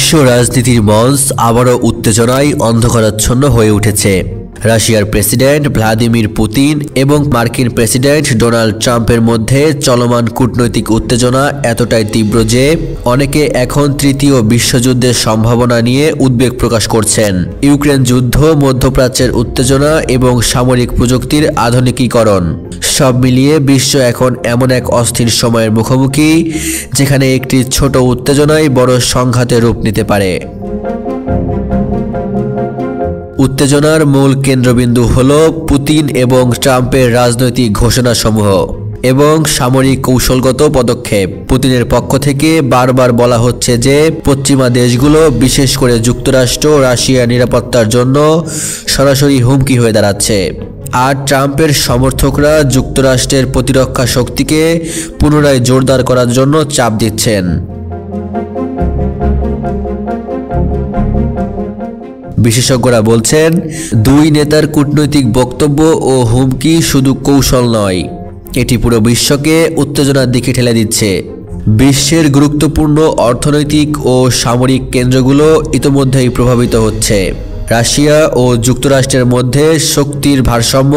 বিশ্ব রাজনীতির মঞ্চ আবারও উত্তেজনায় অন্ধকারাচ্ছন্ন হয়ে উঠেছে। রাশিয়ার প্রেসিডেন্ট ভ্লাদিমির পুতিন এবং মার্কিন প্রেসিডেন্ট ডোনাল্ড ট্রাম্পের মধ্যে চলমান কূটনৈতিক উত্তেজনা এতটাই তীব্র যে অনেকে এখন তৃতীয় বিশ্বযুদ্ধের সম্ভাবনা নিয়ে উদ্বেগ প্রকাশ করছেন। ইউক্রেন যুদ্ধ, মধ্যপ্রাচ্যের উত্তেজনা এবং সামরিক প্রযুক্তির আধুনিকীকরণ সব মিলিয়ে বিশ্ব এখন এমন এক অস্থির সময়ের মুখোমুখি যেখানে একটি ছোট উত্তেজনাই বড় সংঘাতে রূপ নিতে পারে। উত্তেজনার মূল কেন্দ্রবিন্দু হল পুতিন এবং ট্রাম্পের রাজনৈতিক ঘোষণাসমূহ এবং সামরিক কৌশলগত পদক্ষেপ। পুতিনের পক্ষ থেকে বারবার বলা হচ্ছে যে পশ্চিমা দেশগুলো, বিশেষ করে যুক্তরাষ্ট্র, রাশিয়ার নিরাপত্তার জন্য সরাসরি হুমকি হয়ে দাঁড়াচ্ছে, আর ট্রাম্পের সমর্থকরা যুক্তরাষ্ট্রের প্রতিরক্ষা শক্তিকে পুনরায় জোরদার করার জন্য চাপ দিচ্ছেন। বিশেষজ্ঞরা বলছেন, দুই নেতার কূটনৈতিক বক্তব্য ও হুমকি শুধু কৌশল নয়, এটি পুরো বিশ্বকে উত্তেজনার দিকে ঠেলে দিচ্ছে। বিশ্বের গুরুত্বপূর্ণ অর্থনৈতিক ও সামরিক কেন্দ্রগুলো ইতোমধ্যেই প্রভাবিত হচ্ছে। রাশিয়া ও যুক্তরাষ্ট্রের মধ্যে শক্তির ভারসাম্য,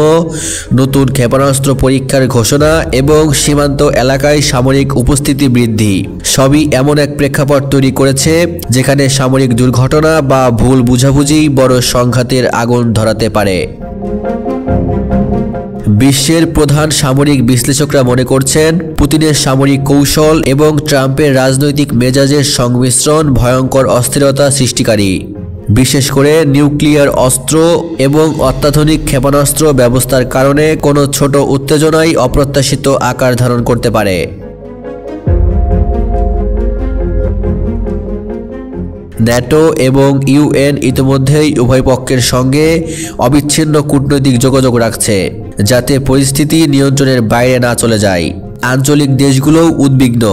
নতুন ক্ষেপণাস্ত্র পরীক্ষার ঘোষণা এবং সীমান্ত এলাকায় সামরিক উপস্থিতি বৃদ্ধি সবই এমন এক প্রেক্ষাপট তৈরি করেছে যেখানে সামরিক দুর্ঘটনা বা ভুল বুঝাবুঝি বড় সংঘাতের আগুন ধরাতে পারে। বিশ্বের প্রধান সামরিক বিশ্লেষকরা মনে করছেন, পুতিনের সামরিক কৌশল এবং ট্রাম্পের রাজনৈতিক মেজাজের সংমিশ্রণ ভয়ঙ্কর অস্থিরতা সৃষ্টিকারী। বিশেষ করে নিউক্লিয়ার অস্ত্র এবং অত্যাধুনিক ক্ষেপণাস্ত্র ব্যবস্থার কারণে কোনো ছোট উত্তেজনাই অপ্রত্যাশিত আকার ধারণ করতে পারে। ন্যাটো এবং ইউএন ইতিমধ্যেই উভয় পক্ষের সঙ্গে অবিচ্ছিন্ন কূটনৈতিক যোগাযোগ রাখছে, যাতে পরিস্থিতি নিয়ন্ত্রণের বাইরে না চলে যায়। আঞ্চলিক দেশগুলোও উদ্বিগ্ন।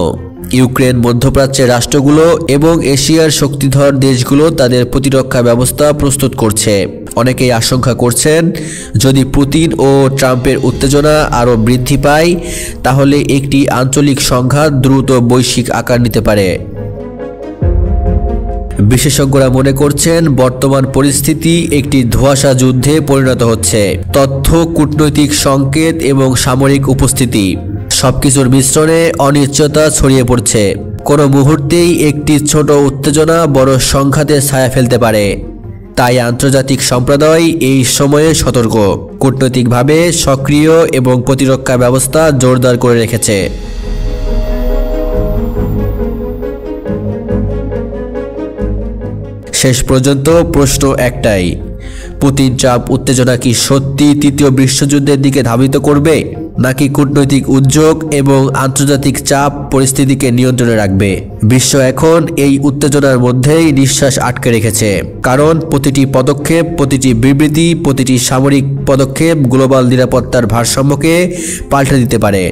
ইউক্রেন, মধ্যপ্রাচ্যের রাষ্ট্রগুলো এবং এশিয়ার শক্তিধর দেশগুলো তাদের প্রতিরক্ষা ব্যবস্থা প্রস্তুত করছে। অনেকেই আশঙ্কা করছেন, যদি পুতিন ও ট্রাম্পের উত্তেজনা আরও বৃদ্ধি পায়, তাহলে একটি আঞ্চলিক সংঘাত দ্রুত বৈশ্বিক আকার নিতে পারে। বিশেষজ্ঞরা মনে করছেন, বর্তমান পরিস্থিতি একটি ধোঁয়াশা যুদ্ধে পরিণত হচ্ছে। তথ্য, কূটনৈতিক সংকেত এবং সামরিক উপস্থিতি সবকিছুর মিশ্রণে অনিশ্চয়তা ছড়িয়ে পড়ছে। কোনো মুহূর্তেই একটি ছোট উত্তেজনা বড় সংঘাতের ছায়া ফেলতে পারে। তাই আন্তর্জাতিক সম্প্রদায় এই সময়ে সতর্ক, কূটনৈতিকভাবে সক্রিয় এবং প্রতিরক্ষা ব্যবস্থা জোরদার করে রেখেছে। শেষ পর্যন্ত প্রশ্ন একটাই, পুতিন ট্রাম্প উত্তেজনা কি সত্যি তৃতীয় বিশ্বযুদ্ধের দিকে ধাবিত করবে, নাকি কূটনৈতিক উদ্যোগ এবং আন্তর্জাতিক চাপ পরিস্থিতিকে নিয়ন্ত্রণে রাখবে? বিশ্ব এখন এই উত্তেজনার মধ্যেই নিঃশ্বাস আটকে রেখেছে, কারণ প্রতিটি পদক্ষেপ, প্রতিটি বিবৃতি, প্রতিটি সামরিক পদক্ষেপ গ্লোবাল নিরাপত্তার ভারসাম্যকে পাল্টে দিতে পারে।